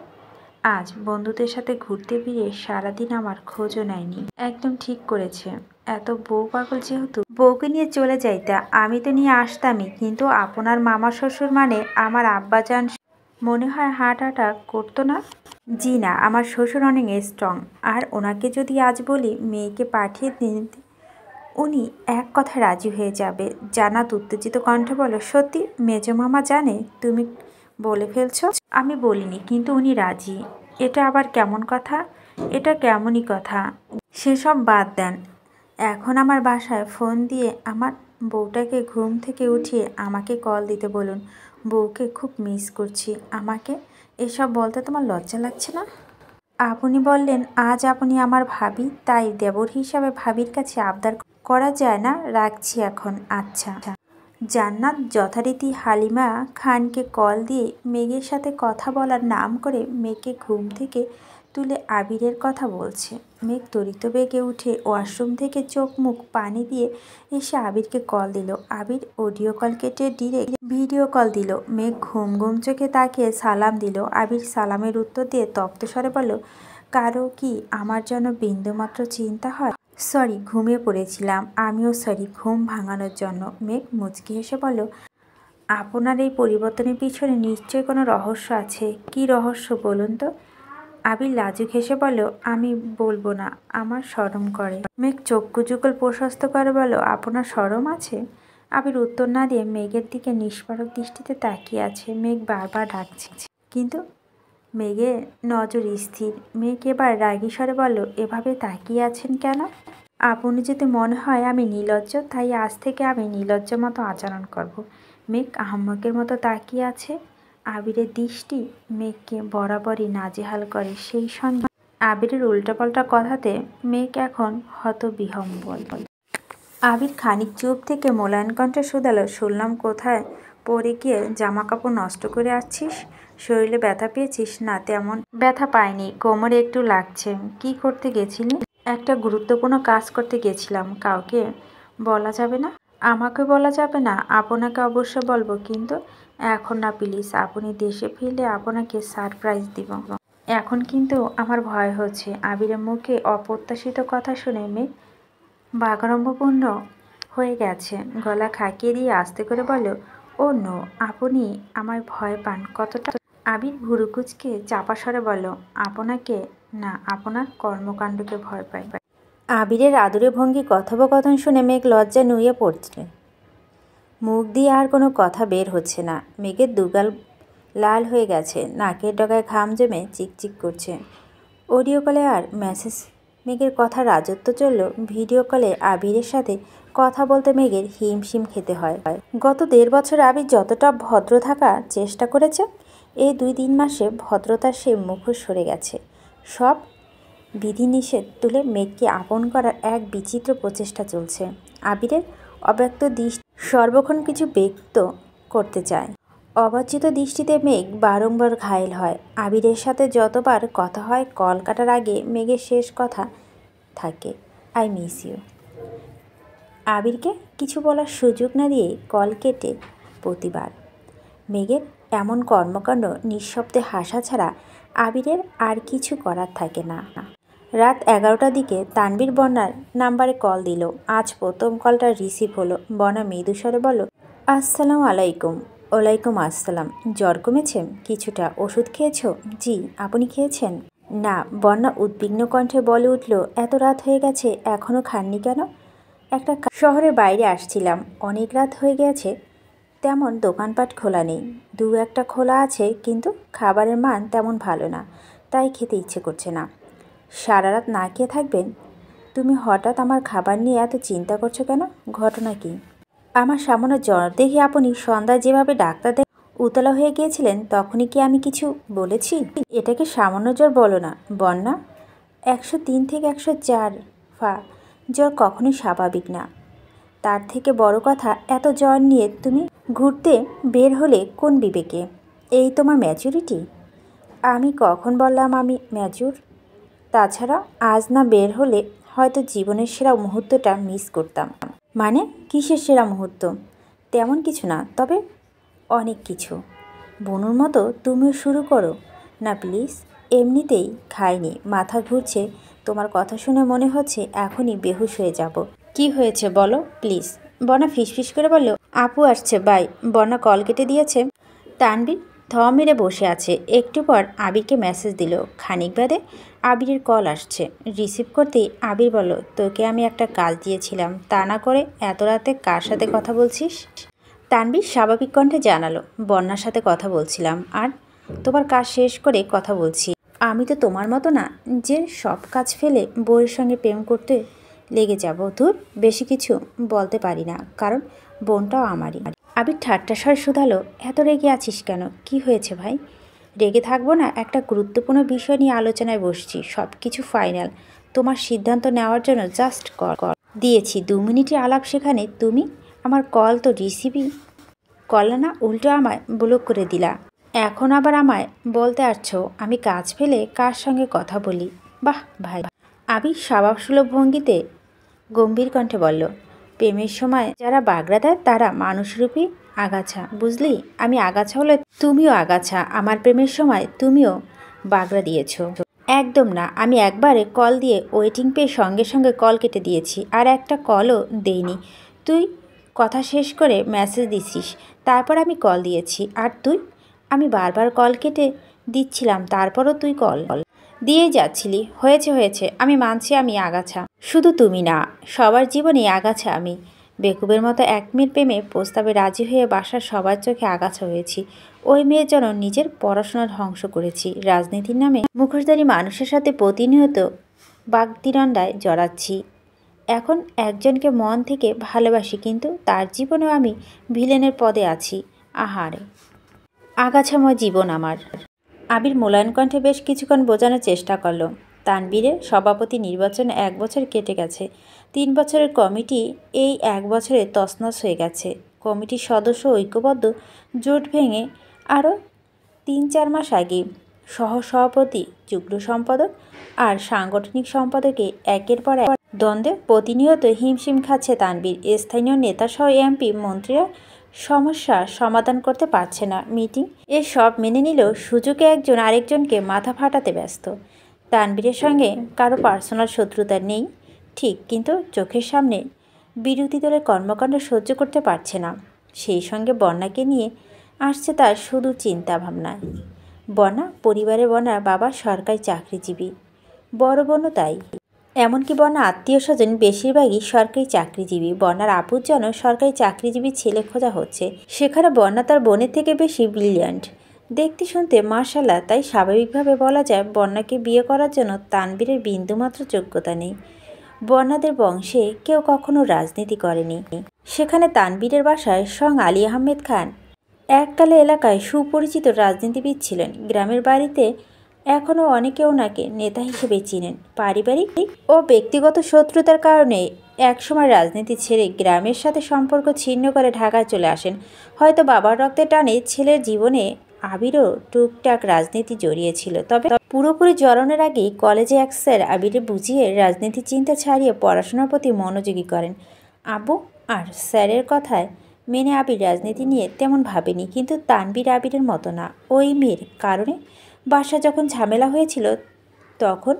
আজ বন্ধুদের সাথে ঘুরতে বেরিয়ে সারাদিন আমার খোঁজও নেয়নি। একদম ঠিক করেছে। এত বউ পাগল যেহেতু বউকে নিয়ে চলে যাইতা, আমি তো নিয়ে আসতামই, কিন্তু আপনার মামা শ্বশুর মানে আমার আব্বাজান মনে হয় হার্ট অ্যাটাক করতো না? জি না, আমার শ্বশুর অনেক স্ট্রং, আর ওনাকে যদি আজ বলি মেয়েকে পাঠিয়ে দিন উনি এক কথায় রাজি হয়ে যাবে। জান্নাত উত্তেজিত কণ্ঠে বলল, সত্যি? মেজো মামা জানে তুমি বলে ফেলছো? আমি বলিনি, কিন্তু উনি রাজি। এটা আবার কেমন কথা? এটা কেমনই কথা? সেসব বাদ দেন, এখন আমার বাসায় ফোন দিয়ে আমার বউটাকে ঘুম থেকে উঠিয়ে আমাকে কল দিতে বলুন। বউকে খুব মিস করছি। আমাকে এসব বলতে তোমার লজ্জা লাগছে না? আপনি বললেন আজ আপনি আমার ভাবি, তাই দেবর হিসাবে ভাবির কাছে আবদার করা যায় না? রাখছি এখন। আচ্ছা। জান্নাত যথারীতি হালিমা খানকে কল দিয়ে মেঘের সাথে কথা বলার নাম করে মেঘকে ঘুম থেকে তুলে আবিরের কথা বলছে। মেঘ তড়িৎ বেগে উঠে ওয়াশরুম থেকে চোখ মুখ পানি দিয়ে এসে আবিরকে কল দিল। আবির অডিও কল কেটে ডিরেক্ট ভিডিও কল দিল। মেঘ ঘুম ঘুম চোখে তাকিয়ে সালাম দিল। আবির সালামের উত্তর দিয়ে তপ্ত স্বরে বলল, কারো কি আমার জন্য বিন্দুমাত্র চিন্তা হয়? সরি, ঘুমিয়ে পড়েছিলাম। আমিও সরি ঘুম ভাঙানোর জন্য। মেঘ মুচকি হেসে বলল, আপনার এই পরিবর্তনের পিছনে নিশ্চয়ই কোনো রহস্য আছে। কি রহস্য বলুন তো? আবির লাজুক হেসে বলল, আমি বলবো না, আমার শরম করে। মেঘ চক্ষু যুগল প্রশস্ত করে বলল, আপনার শরম আছে? আবির উত্তর না দিয়ে মেঘের দিকে নিষ্পারক দৃষ্টিতে তাকিয়ে আছে। মেঘ বারবার ডাকছে, কিন্তু মেঘের নজর স্থির। মেঘ এবার রাগী স্বরে বলল, এভাবে তাকিয়ে আছেন কেন? আপনি যদি মনে হয় আমি নির্লজ্জ, তাই আজ থেকে আমি নির্লজ্জ মতো আচরণ করব। মেঘ আহম্মকের মতো তাকিয়ে আছে। আবিরের দৃষ্টি মেঘকে বরাবরই নাজেহাল করে। সেই সঙ্গে আবিরের উল্টাপাল্টা কথাতে মেঘ এখন হতবিহ্বল। আবির খানিক চুপ থেকে মোলায়েম কণ্ঠে শুধালো, শুনলাম কোথায় পড়ে গিয়ে জামা কাপড় নষ্ট করে আসছিস? শরীরে ব্যথা পেয়েছিস? না, তেমন ব্যথা পাইনি, কোমরে একটু লাগছে। কি করতে গেছিলি? একটা গুরুত্বপূর্ণ কাজ করতে গেছিলাম। কাউকে বলা যাবে না? আমাকে বলা যাবে না? আপনাকে অবশ্য বলবো, কিন্তু এখন না প্লিজ। আপনি দেশে ফিরলে আপনাকে সারপ্রাইজ দিব। এখন কিন্তু আমার ভয় হচ্ছে। আবিরের মুখে অপ্রত্যাশিত কথা শুনে মেঘ বাগাড়ম্বপূর্ণ হয়ে গেছে। গলা খাকিয়ে দিয়ে আস্তে করে বলল, ও নো, আপনি আমায় ভয় পান কতটা? আবির ভুরু কুঁচকে চাপা স্বরে বলল, আপনাকে না, আপনার কর্মকাণ্ডকে ভয় পাই। আবিরের আদুরে ভঙ্গি কথোপকথন শুনে মেঘ লজ্জা নুয়ে পড়ছে। মুখ দিয়ে আর কোনো কথা বের হচ্ছে না। মেঘের দুগাল লাল হয়ে গেছে, নাকের ডগায় ঘাম জমে চিকচিক করছে। অডিও কলে আর মেসেজ মেঘের কথা রাজত্ব চলল। ভিডিও কলে আবিরের সাথে কথা বলতে মেঘের হিমশিম খেতে হয়। গত 1.5 বছর আবির যতটা ভদ্র থাকার চেষ্টা করেছে, এই 2-3 মাসে ভদ্রতার সেই মুখোশ সরে গেছে। সব বিধিনিষেধ তুলে মেঘকে আপন করার এক বিচিত্র প্রচেষ্টা চলছে। আবিরের অব্যক্ত দৃষ্টি সর্বক্ষণ কিছু ব্যক্ত করতে চায়। অবাঞ্ছিত দৃষ্টিতে মেঘ বারংবার ঘায়েল হয়। আবিরের সাথে যতবার কথা হয় কল কাটার আগে মেঘের শেষ কথা থাকে, আই মিস ইউ। আবিরকে কিছু বলার সুযোগ না দিয়ে কল কেটে প্রতিবার। মেঘের এমন কর্মকাণ্ড নিঃশব্দে হাসা ছাড়া আবিরের আর কিছু করার থাকে না। রাত 11টার দিকে তানবীর বন্যার নাম্বারে কল দিল। আজ প্রথম কলটা রিসিভ হলো। বন্যা মৃদুস্বরে বলল, আসসালামু আলাইকুম। ওয়ালাইকুম আসসালাম। জ্বর কমেছে? কিছুটা। ওষুধ খেয়েছ? জি। আপনি খেয়েছেন? না। বন্যা উদ্বিগ্ন কণ্ঠে বলে উঠল, এত রাত হয়ে গেছে, এখনও খাননি কেন? একটা শহরের বাইরে আসছিলাম, অনেক রাত হয়ে গেছে। তেমন দোকানপাট খোলা নেই, দু একটা খোলা আছে, কিন্তু খাবারের মান তেমন ভালো না, তাই খেতে ইচ্ছে করছে না। সারা রাত না খেয়ে থাকবেন? তুমি হঠাৎ আমার খাবার নিয়ে এত চিন্তা করছো কেন? ঘটনা কি? আমার সামান্য জ্বর দেখে আপনি সন্ধ্যায় যেভাবে ডাক্তার উতলা হয়ে গিয়েছিলেন, তখনই কি আমি কিছু বলেছি? এটাকে সামান্য জ্বর বলো না বন্যা। 103 থেকে 104 ফা জ্বর কখনোই স্বাভাবিক না। তার থেকে বড় কথা, এত জ্বর নিয়ে তুমি ঘুরতে বের হলে কোন বিবেকে? এই তোমার ম্যাচুরিটি? আমি কখন বললাম আমি ম্যাচুর? তাছাড়া আজ না বের হলে হয়তো জীবনের সেরা মুহূর্তটা মিস করতাম। মানে কিসের সেরা মুহূর্ত? তেমন কিছু না, তবে অনেক কিছু। বনুর মতো তুমিও শুরু করো না প্লিজ। এমনিতেই খাইনি, মাথা ঘুরছে। তোমার কথা শুনে মনে হচ্ছে এখনই বেহুশ হয়ে যাব। কি হয়েছে বলো প্লিজ। বন্যা ফিসফিস করে বলল, আপু আসছে, বাই। বন্যা কল কেটে দিয়েছে। তানবীর থ মেরে বসে আছে। একটু পর আবিরকে মেসেজ দিল। খানিক বাদে আবিরের কল আসছে। রিসিভ করতেই আবির বলল, তোকে আমি একটা কাজ দিয়েছিলাম, তা না করে এত রাতে কার সাথে কথা বলছিস? তানবীর স্বাভাবিক কণ্ঠে জানালো, বন্যার সাথে কথা বলছিলাম। আর তোমার কাজ শেষ করে কথা বলছি। আমি তো তোমার মতো না যে সব কাজ ফেলে বউয়ের সঙ্গে প্রেম করতে লেগে যাব। ধুর, বেশি কিছু বলতে পারি না, কারণ বোনটাও আমারই। আবির ঠাট্টা স্বরে শুধালো, এত রেগে আছিস কেন? কি হয়েছে ভাই? রেগে থাকবো না, একটা গুরুত্বপূর্ণ বিষয় নিয়ে আলোচনায় বসছি। সব কিছু ফাইনাল। তোমার সিদ্ধান্ত নেওয়ার জন্য জাস্ট কল দিয়েছি। 2 মিনিটের আলাপ, সেখানে তুমি আমার কল তো রিসিভই করলে না, উল্টো আমায় ব্লক করে দিলা। এখন আবার আমায় বলতে আসছো আমি কাজ ফেলে কার সঙ্গে কথা বলি? বাহ ভাই। আবির স্বভাবসুলভ ভঙ্গিতে গম্ভীর কণ্ঠে বলল, প্রেমের সময় যারা বাগড়া দেয় তারা মানুষরূপী আগাছা, বুঝলি? আমি আগাছা হলে তুমিও আগাছা। আমার প্রেমের সময় তুমিও বাগড়া দিয়েছ। একদম না। আমি একবারে কল দিয়ে ওয়েটিং পেয়ে সঙ্গে সঙ্গে কল কেটে দিয়েছি, আর একটা কলও দেইনি। তুই কথা শেষ করে মেসেজ দিছিস, তারপর আমি কল দিয়েছি। আর তুই? আমি বারবার কল কেটে দিচ্ছিলাম, তারপরও তুই কল দিয়েই যাচ্ছিলি। হয়েছে হয়েছে, আমি মানছি আমি আগাছা। শুধু তুমি না, সবার জীবনেই আগাছা আমি। বেকুবের মতো এক মেয়ের প্রেমে প্রস্তাবে রাজি হয়ে বাসার সবার চোখে আগাছা হয়েছি। ওই মেয়ের জন্য নিজের পড়াশোনা ধ্বংস করেছি। রাজনীতির নামে মুখোশধারী মানুষের সাথে প্রতিনিয়ত বাগদিরণ্ডায় জড়াচ্ছি। এখন একজনকে মন থেকে ভালোবাসি, কিন্তু তার জীবনেও আমি ভিলেনের পদে আছি। আহারে, আগাছাময় জীবন আমার। আবির মোলায়েম কণ্ঠে বেশ কিছুক্ষণ বোঝানোর চেষ্টা করল। তানবীরের সভাপতি নির্বাচনে 1 বছর কেটে গেছে। 3 বছরের কমিটি এই 1 বছরে তছনছ হয়ে গেছে। কমিটির সদস্য ঐক্যবদ্ধ জোট ভেঙে আরও 3-4 মাস আগে সহসভাপতি, যুগ্ম সম্পাদক আর সাংগঠনিক সম্পাদকে একের পর এক দ্বন্দ্বে প্রতিনিয়ত হিমশিম খাচ্ছে তানবীর। স্থানীয় নেতাসহ এমপি মন্ত্রীরা সমস্যা সমাধান করতে পারছে না। মিটিং এ সব মেনে নিলেও সুযোগে একজন আরেকজনকে মাথা ফাটাতে ব্যস্ত। তানবীরের সঙ্গে কারো পার্সোনাল শত্রুতা নেই ঠিক, কিন্তু চোখের সামনে বিরোধী দলের কর্মকাণ্ড সহ্য করতে পারছে না। সেই সঙ্গে বন্যাকে নিয়ে আসছে তার শুধু চিন্তা ভাবনায়। বন্যা পরিবারে, বন্যার বাবা সরকারি চাকরিজীবী, বড় বোনও তাই। এমনকি বন্যা আত্মীয় স্বজন বেশিরভাগই সরকারি চাকরিজীবী। বন্যার আপুর জন্য সরকারি চাকরিজীবী ছেলে খোঁজা হচ্ছে। সেখানে বন্যা তার বোনের থেকে বেশি ব্রিলিয়ান্ট, দেখতে শুনতে মাশাআল্লাহ। তাই স্বাভাবিকভাবে বলা যায় বন্যাকে বিয়ে করার জন্য তানবীরের বিন্দুমাত্র যোগ্যতা নেই। বন্যাদের বংশে কেউ কখনো রাজনীতি করেনি। সেখানে তানবীরের বাসায় সং আলী আহমেদ খান এককালে এলাকায় সুপরিচিত রাজনীতিবিদ ছিলেন। গ্রামের বাড়িতে এখনও অনেকে ওনাকে নেতা হিসেবে চিনেন। পারিবারিক ও ব্যক্তিগত শত্রুতার কারণে একসময় রাজনীতি ছেড়ে গ্রামের সাথে সম্পর্ক ছিন্ন করে ঢাকায় চলে আসেন। হয়তো বাবার রক্তের টানে ছেলের জীবনে আবিরও টুকটাক রাজনীতি জড়িয়েছিল, তবে পুরোপুরি জড়ানোর আগেই কলেজে এক স্যার আবিরে বুঝিয়ে রাজনীতি চিন্তা ছাড়িয়ে পড়াশোনার প্রতি মনোযোগী করেন। আব্বু আর স্যারের কথায় মেনে আবির রাজনীতি নিয়ে তেমন ভাবেনি, কিন্তু তানবীর আবিরের মতো না। ওই মেয়ের কারণে বাসা যখন ঝামেলা হয়েছিল তখন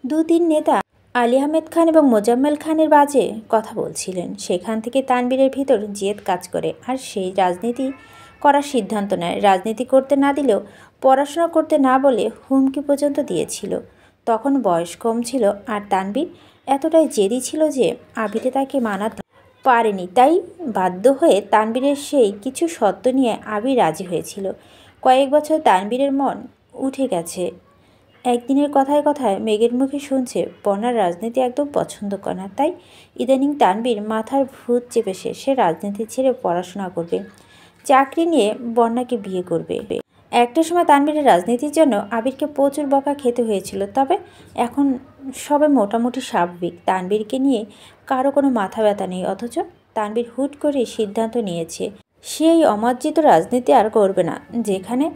2-3 নেতা আলী আহমেদ খান এবং মোজাম্মেল খানের বাজে কথা বলছিলেন। সেখান থেকে তানবীরের ভিতর জেদ কাজ করে আর সেই রাজনীতি করার সিদ্ধান্ত নেয়। রাজনীতি করতে না দিলেও পড়াশোনা করতে না বলে হুমকি পর্যন্ত দিয়েছিল। তখন বয়স কম ছিল আর তানবীর এতটাই জেদি ছিল যে আবিরে তাকে মানাতে পারেনি। তাই বাধ্য হয়ে তানবীরের সেই কিছু শর্ত নিয়ে আবির রাজি হয়েছিল। কয়েক বছর তানবীরের মন উঠে গেছে। একদিনের কথায় কথায় মেঘের মুখে শুনছে বন্যার রাজনীতি একদম পছন্দ করে না। তাই ইদানিং তানবীর মাথার ভূত চেপেছে, সে রাজনীতি ছেড়ে পড়াশোনা করবে, চাকরি নিয়ে বন্যাকে বিয়ে করবে। একটা সময় তানবীরের রাজনীতির জন্য আবিরকে প্রচুর বকা খেতে হয়েছিল, তবে এখন সবাই মোটামুটি স্বাভাবিক। তানবীরকে নিয়ে কারো কোনো মাথা ব্যথা নেই। অথচ তানবীর হুট করে সিদ্ধান্ত নিয়েছে সে এই অমার্জিত রাজনীতি আর করবে না, যেখানে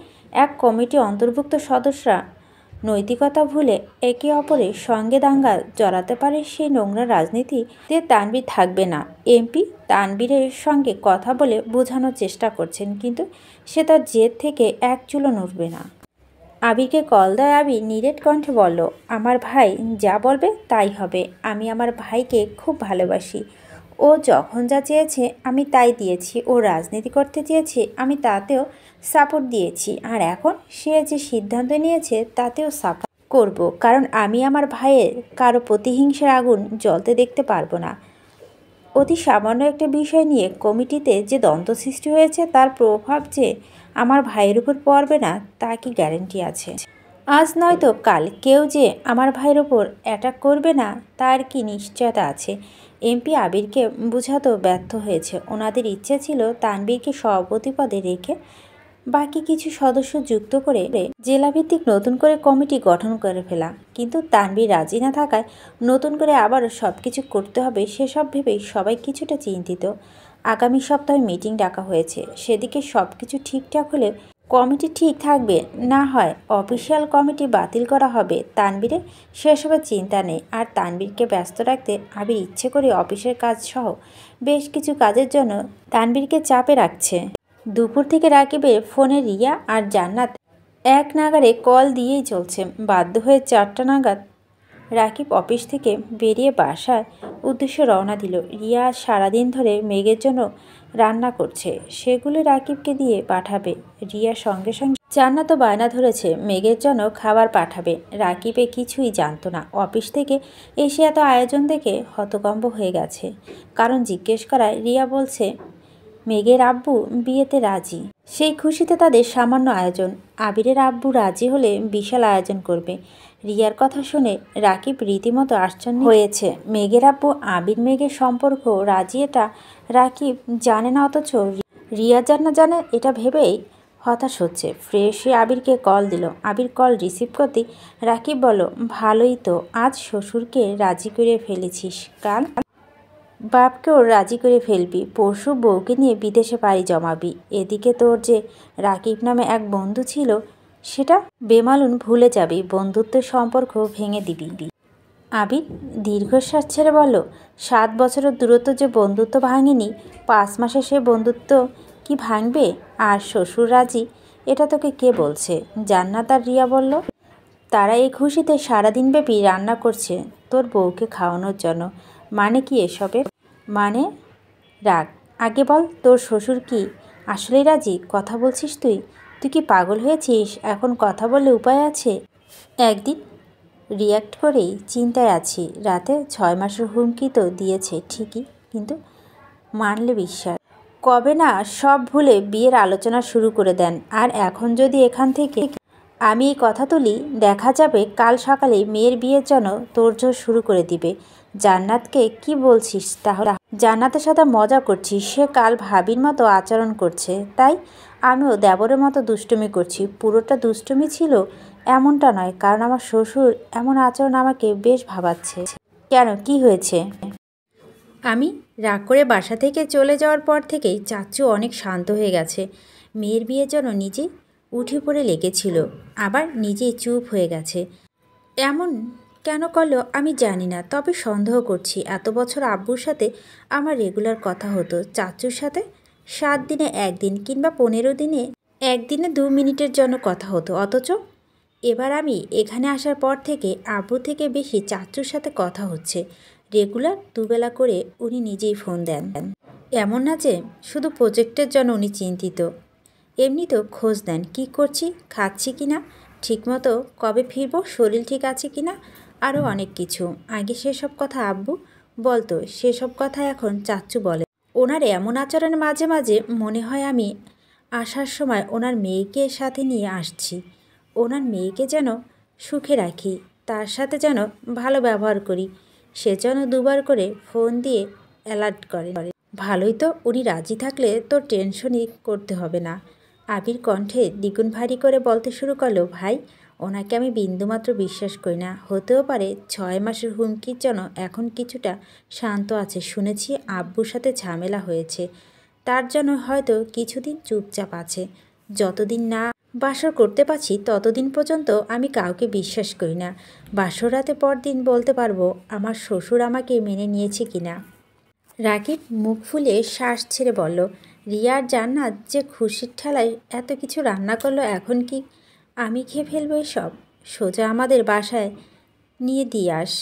এক কমিটি অন্তর্ভুক্ত সদস্যরা নৈতিকতা ভুলে একে অপরের সঙ্গে দাঙ্গা জড়াতে পারে। সেই নোংরা রাজনীতিতে তানবীর থাকবে না। এমপি তানবীরের সঙ্গে কথা বলে বোঝানোর চেষ্টা করছেন, কিন্তু সে তার জেদ থেকে এক চুলও নড়বে না। আবিরকে কল দেয় আবির নিরেট কণ্ঠে বলল, আমার ভাই যা বলবে তাই হবে। আমি আমার ভাইকে খুব ভালোবাসি। ও যখন যা চেয়েছে আমি তাই দিয়েছি। ও রাজনীতি করতে চেয়েছে, আমি তাতেও সাপোর্ট দিয়েছি। আর এখন সে যে সিদ্ধান্ত নিয়েছে তাতেও সাপোর্ট করব, কারণ আমি আমার ভাইয়ের কারো প্রতিহিংসার আগুন জ্বলতে দেখতে পারবো না। অতি সামান্য একটা বিষয় নিয়ে কমিটিতে যে দ্বন্দ্ব সৃষ্টি হয়েছে তার প্রভাব যে আমার ভাইয়ের উপর পড়বে না তা কি গ্যারেন্টি আছে? আজ নয়তো কাল কেউ যে আমার ভাইয়ের ওপর অ্যাটাক করবে না তার কি নিশ্চয়তা আছে? এমপি আবিরকে বোঝাতেও ব্যর্থ হয়েছে। ওনাদের ইচ্ছে ছিল তানবীরকে সভাপতি পদে রেখে বাকি কিছু সদস্য যুক্ত করে জেলাভিত্তিক নতুন করে কমিটি গঠন করে ফেলা, কিন্তু তানবীর রাজি না থাকায় নতুন করে আবারও সব কিছু করতে হবে সেসব ভেবেই সবাই কিছুটা চিন্তিত। আগামী সপ্তাহে মিটিং ডাকা হয়েছে। সেদিকে সব কিছু ঠিকঠাক হলে কমিটি ঠিক থাকবে, না হয় অফিসিয়াল কমিটি বাতিল করা হবে। তানবীরের সেসবের চিন্তা নেই। আর তানবীরকে ব্যস্ত রাখতে আবির ইচ্ছে করে অফিসের কাজ সহ বেশ কিছু কাজের জন্য তানবীরকে চাপে রাখছে। দুপুর থেকে রাকিবের ফোনে রিয়া আর জান্নাত এক নাগাড়ে কল দিয়েই চলছে। বাধ্য হয়ে 4টা নাগাদ রাকিব অফিস থেকে বেরিয়ে বাসার উদ্দেশ্যে রওনা দিল। রিয়া সারাদিন ধরে মেঘের জন্য রান্না করছে, সেগুলো রাকিবকে দিয়ে পাঠাবে। রিয়ার সঙ্গে সঙ্গে জান্নাতও বায়না ধরেছে মেঘের জন্য খাবার পাঠাবে। রাকিবে কিছুই জানতো না। অফিস থেকে এসে এত আয়োজন দেখে হতভম্ব হয়ে গেছে। কারণ জিজ্ঞেস করায় রিয়া বলছে মেঘের আব্বু বিয়েতে রাজি। সেই খুশিতে তাদের সামান্য আয়োজন। আবিরের আব্বু রাজি হলে বিশাল আয়োজন করবে। রিয়ার কথা শুনে রাকিব রীতিমতো আশ্চর্য হয়েছে। মেঘের আব্বু আবির মেঘের সম্পর্ক রাজি, এটা রাকিব জানে না, অথচ রিয়া জানে এটা ভেবেই হতাশ হচ্ছে। ফ্রেশ হয়ে আবিরকে কল দিল। আবির কল রিসিভ করতেই রাকিব বলল, ভালোই তো, আজ শ্বশুরকে রাজি করে ফেলেছিস, কাল বাপকেও রাজি করে ফেলবি, পরশু বউকে নিয়ে বিদেশে পাড়ি জমাবি। এদিকে তোর যে রাকিব নামে এক বন্ধু ছিল সেটা বেমালুন ভুলে যাবি, বন্ধুত্বের সম্পর্ক ভেঙে দিবি। আবির দীর্ঘশ্বাস ছেড়ে বলল, 7 বছরের দূরত্ব যে বন্ধুত্ব ভাঙেনি, 5 মাসে সে বন্ধুত্ব কি ভাঙবে? আর শ্বশুর রাজি, এটা তোকে কে বলছে? জান্নাত আর রিয়া বলল, তারা এই খুশিতে সারাদিনব্যাপী রান্না করছে তোর বউকে খাওয়ানোর জন্য। মানে কি এসবের? মানে রাগ, আগে বল তোর শ্বশুর কি আসলেই রাজি? কথা বলছিস তুই কি পাগল হয়েছিস? এখন কথা বললে উপায় আছে? একদিন রিয়্যাক্ট করেই চিন্তায় আছি। রাতে 6 মাসের হুমকি তো দিয়েছে ঠিকই, কিন্তু মানলে বিশ্বাস কবে না সব ভুলে বিয়ের আলোচনা শুরু করে দেন। আর এখন যদি এখান থেকে আমি এই কথা তুলি, দেখা যাবে কাল সকালে মেয়ের বিয়ের জন্য তোড়জোড় শুরু করে দিবে। জান্নাতকে কি বলছিস তাহলে? জান্নাতের সাথে মজা করছিস? সে কাল ভাবির মতো আচরণ করছে, তাই আমিও দেবরের মতো দুষ্টুমি করছি। পুরোটা দুষ্টুমি ছিল, এমনটা নয়, কারণ আমার শ্বশুর এমন আচরণ আমাকে বেশ ভাবাচ্ছে। কেন, কি হয়েছে? আমি রাগ করে বাসা থেকে চলে যাওয়ার পর থেকেই চাচ্চু অনেক শান্ত হয়ে গেছে। মেয়ের বিয়ের জন্য নিজেই উঠে পড়ে লেগেছিল, আবার নিজেই চুপ হয়ে গেছে। এমন কেন করলো আমি জানি না, তবে সন্দেহ করছি এত বছর আব্বুর সাথে আমার রেগুলার কথা হতো, চাচ্চুর সাথে 7 দিনে 1 দিন কিংবা 15 দিনে 1 দিনে 2 মিনিটের জন্য কথা হতো, অথচ এবার আমি এখানে আসার পর থেকে আব্বু থেকে বেশি চাচ্চুর সাথে কথা হচ্ছে। রেগুলার দুবেলা করে উনি নিজেই ফোন দেন। এমন না যে শুধু প্রজেক্টের জন্য উনি চিন্তিত, এমনি তো খোঁজ দেন কী করছি, খাচ্ছি কি না ঠিকমতো, কবে ফিরব, শরীর ঠিক আছে কি না, আরও অনেক কিছু। আগে সেসব কথা আব্বু বলতো, সেসব কথা এখন চাচ্চু বলে। ওনার এমন আচরণে মাঝে মাঝে মনে হয় আমি আসার সময় ওনার মেয়েকে সাথে নিয়ে আসছি। ওনার মেয়েকে যেন সুখে রাখি, তার সাথে যেন ভালো ব্যবহার করি, সেজন্য 2বার করে ফোন দিয়ে অ্যালার্ট করে। ভালোই তো, উনি রাজি থাকলে তো টেনশনই করতে হবে না। আবির কণ্ঠে দ্বিগুণ ভারী করে বলতে শুরু করলো, ভাই, ওনাকে আমি বিন্দুমাত্র বিশ্বাস করি না। হতেও পারে 6 মাসের হুমকির জন্য এখন কিছুটা শান্ত আছে। শুনেছি আব্বুর সাথে ঝামেলা হয়েছে, তার জন্য হয়তো কিছুদিন চুপচাপ আছে। যতদিন না বাসর করতে পারছি ততদিন পর্যন্ত আমি কাউকে বিশ্বাস করি না। বাসর রাতে পরদিন বলতে পারবো আমার শ্বশুর আমাকে মেনে নিয়েছে কিনা। রাকিব মুখ ফুলে শ্বাস ছেড়ে বলল, রিয়ার জান্নাত যে খুশির ঠেলায় এত কিছু রান্না করলো, এখন কি আমি খেয়ে ফেলবো এসব? সোজা আমাদের বাসায় নিয়ে দিয়ে আস।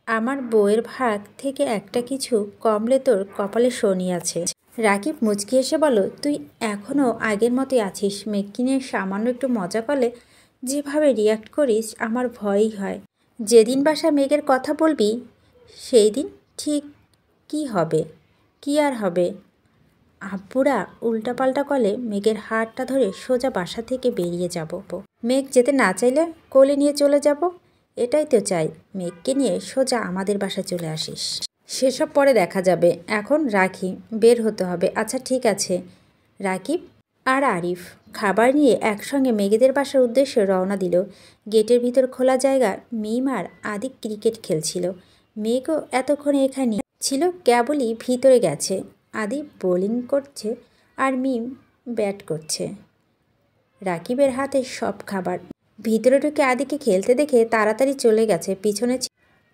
আমার বউয়ের ভাগ থেকে একটা কিছু কমলে তোর কপালে শনি আছে। রাকিব মুচকি এসে বলল, তুই এখনও আগের মতোই আছিস। মেঘকে নিয়ে সামান্য একটু মজা করলে যেভাবে রিয়াক্ট করিস আমার ভয়ই হয়। যেদিন বাসা মেঘের কথা বলবি সেই দিন ঠিক কি হবে, কি আর হবে। আব্বুরা উল্টাপাল্টা করলে মেঘের হাতটা ধরে সোজা বাসা থেকে বেরিয়ে যাব। মেঘ যেতে না চাইলে কোলে নিয়ে চলে যাব, এটাই তো চাই। মেঘকে নিয়ে সোজা আমাদের বাসায় চলে আসিস। সেসব পরে দেখা যাবে, এখন রাখি, বের হতে হবে। আচ্ছা ঠিক আছে। রাকিব আর আরিফ খাবার নিয়ে একসঙ্গে মেঘেদের বাসার উদ্দেশ্যে রওনা দিল। গেটের ভিতর খোলা জায়গা মিম আর আদি ক্রিকেট খেলছিল। মেঘও এতক্ষণে এখানে ছিল, কেবলই ভিতরে গেছে। আদি বোলিং করছে আর মিম ব্যাট করছে। রাকিবের হাতে সব খাবার। ভিতরে ঢুকে আদিকে খেলতে দেখে তাড়াতাড়ি চলে গেছে পিছনে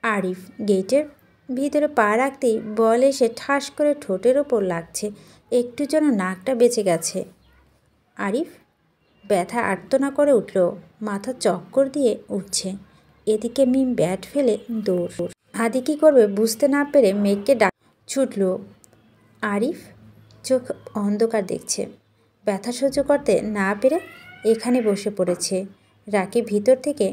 আরিফ। গেটের ভিতরে পা রাখতেই বল এসে ঠাস করে ঠোঁটের ওপর লাগছে, একটু যেন নাকটা বেঁচে গেছে। আরিফ ব্যথা আর্তনা করে উঠল, মাথা চক্কর দিয়ে উঠছে। এদিকে মিম ব্যাট ফেলে দৌড়। আদি কী করবে বুঝতে না পেরে মেঘকে ডাক ছুটল। আরিফ চোখ অন্ধকার দেখছে, ব্যথা সহ্য করতে না পেরে এখানে বসে পড়েছে। রাকিব ভিতর থেকে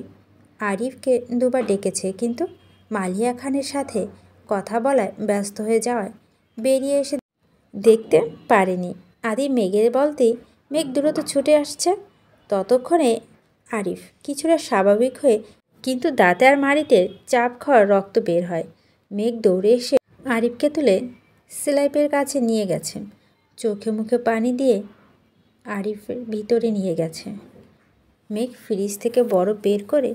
আরিফকে 2বার ডেকেছে, কিন্তু মালিয়া খানের সাথে কথা বলায় ব্যস্ত হয়ে যাওয়ায় বেরিয়ে এসে দেখতে পারেনি। আদি মেঘের বলতেই মেঘ দ্রুত ছুটে আসছে। ততক্ষণে আরিফ কিছুটা স্বাভাবিক হয়ে, কিন্তু দাঁতে আর মাড়িতে চাপ খাওয়ার রক্ত বের হয়। মেঘ দৌড়ে এসে আরিফকে তুলে স্ল্যাবের কাছে নিয়ে গেছে, চোখে মুখে পানি দিয়ে আরিফের ভিতরে নিয়ে গেছে। মেঘ ফ্রিজ থেকে বরফ বের করে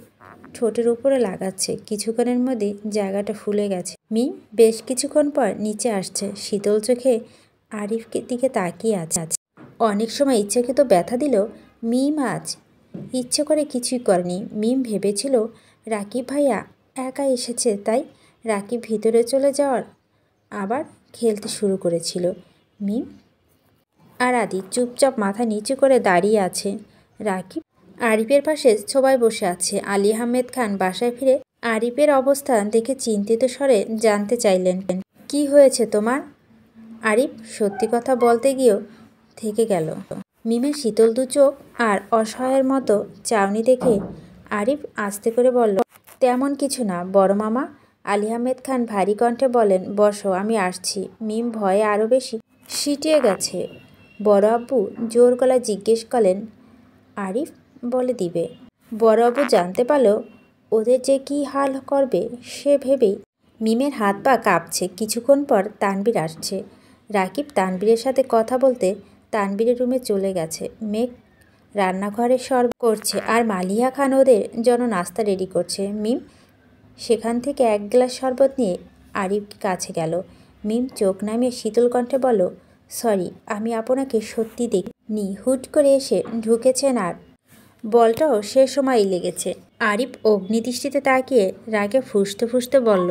ঠোঁটের উপরে লাগাচ্ছে। কিছুক্ষণের মধ্যে জায়গাটা ফুলে গেছে। মিম বেশ কিছুক্ষণ পর নিচে আসছে, শীতল চোখে আরিফকে দিকে তাকিয়ে আছে। অনেক সময় ইচ্ছাকৃত ব্যথা দিল মিম আজ ইচ্ছে করে কিছুই করেনি। মিম ভেবেছিল রাকিব ভাইয়া একা এসেছে, তাই রাকিব ভিতরে চলে যাওয়ার আবার খেলতে শুরু করেছিল। মিম আর আদি চুপচাপ মাথা নিচু করে দাঁড়িয়ে আছে। রাকিব আরিফের পাশে ছোবায় বসে আছে। আলী আহমেদ খান বাসায় ফিরে আরিফের অবস্থা দেখে চিন্তিত স্বরে জানতে চাইলেন, কি হয়েছে তোমার? আরিফ সত্যি কথা বলতে গিয়েও থেকে গেল। মিমের শীতল দু চোখ আর অসহায়ের মতো চাউনি দেখে আরিফ আস্তে করে বলল, তেমন কিছু না বড় মামা। আলী আহমেদ খান ভারী কণ্ঠে বলেন, বসো, আমি আসছি। মিম ভয়ে আরও বেশি সিটিয়ে গেছে। বড় আব্বু জোর গলায় জিজ্ঞেস করলেন, আরিফ বলে দিবে। বড় আব্বু জানতে পারল ওদের যে কী হাল করবে সে ভেবেই মিমের হাত পা কাঁপছে। কিছুক্ষণ পর তানবীর আসছে। রাকিব তানবীরের সাথে কথা বলতে তানবীরের রুমে চলে গেছে। মেঘ রান্নাঘরে সর্ব করছে আর মালিয়া খান ওদের জন্য নাস্তা রেডি করছে। মিম সেখান থেকে এক গ্লাস শরবত নিয়ে আরিফ কাছে গেল। মিম চোখ নামিয়ে শীতল কণ্ঠে বলল, সরি, আমি আপনাকে সত্যি দেখিনি। হুট করে এসে ঢুকেছেন আর বলটাও সে সময়ই লেগেছে। আরিফ অগ্নিদৃষ্টিতে তাকিয়ে রাগে ফুঁসতে ফুঁসতে বলল,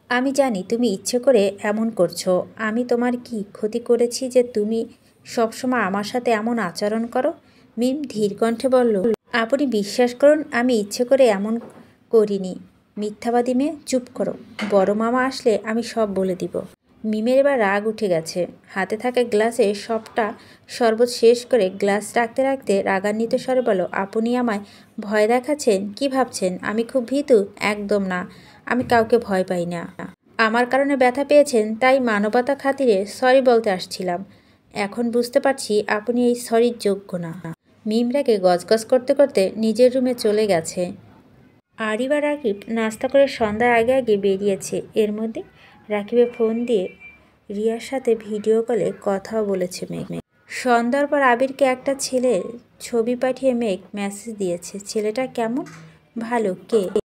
আমি জানি তুমি ইচ্ছে করে এমন করছো। আমি তোমার কি ক্ষতি করেছি যে তুমি সবসময় আমার সাথে এমন আচরণ করো? মিম ধীর কণ্ঠে বলল, আপনি বিশ্বাস করুন, আমি ইচ্ছে করে এমন করিনি। মিথ্যাবাদী মেয়ে, চুপ করো। বড় মামা আসলে আমি সব বলে দিব। মিমের এবার রাগ উঠে গেছে। হাতে থাকা গ্লাসে সবটা শরবত শেষ করে গ্লাস রাখতে রাখতে রাগান্বিত স্বরে বলো, আপনি আমায় ভয় দেখাচ্ছেন? কি ভাবছেন আমি খুব ভীতু? একদম না, আমি কাউকে ভয় পাই না। আমার কারণে ব্যথা পেয়েছেন, তাই মানবতা খাতিরে সরি বলতে আসছিলাম। এখন বুঝতে পারছি আপনি এই সরির যোগ্য না। মিম রাগে গজগজ করতে করতে নিজের রুমে চলে গেছে। আরিফ আর রাকিব নাস্তা করে সন্ধ্যার আগে আগে বেরিয়েছে। এর মধ্যে রাকিবে ফোন দিয়ে রিয়ার সাথে ভিডিও কলে কথাও বলেছে মেঘ। সন্ধ্যার পর আবিরকে একটা ছেলের ছবি পাঠিয়ে মেঘ মেসেজ দিয়েছে, ছেলেটা কেমন? ভালো। কে?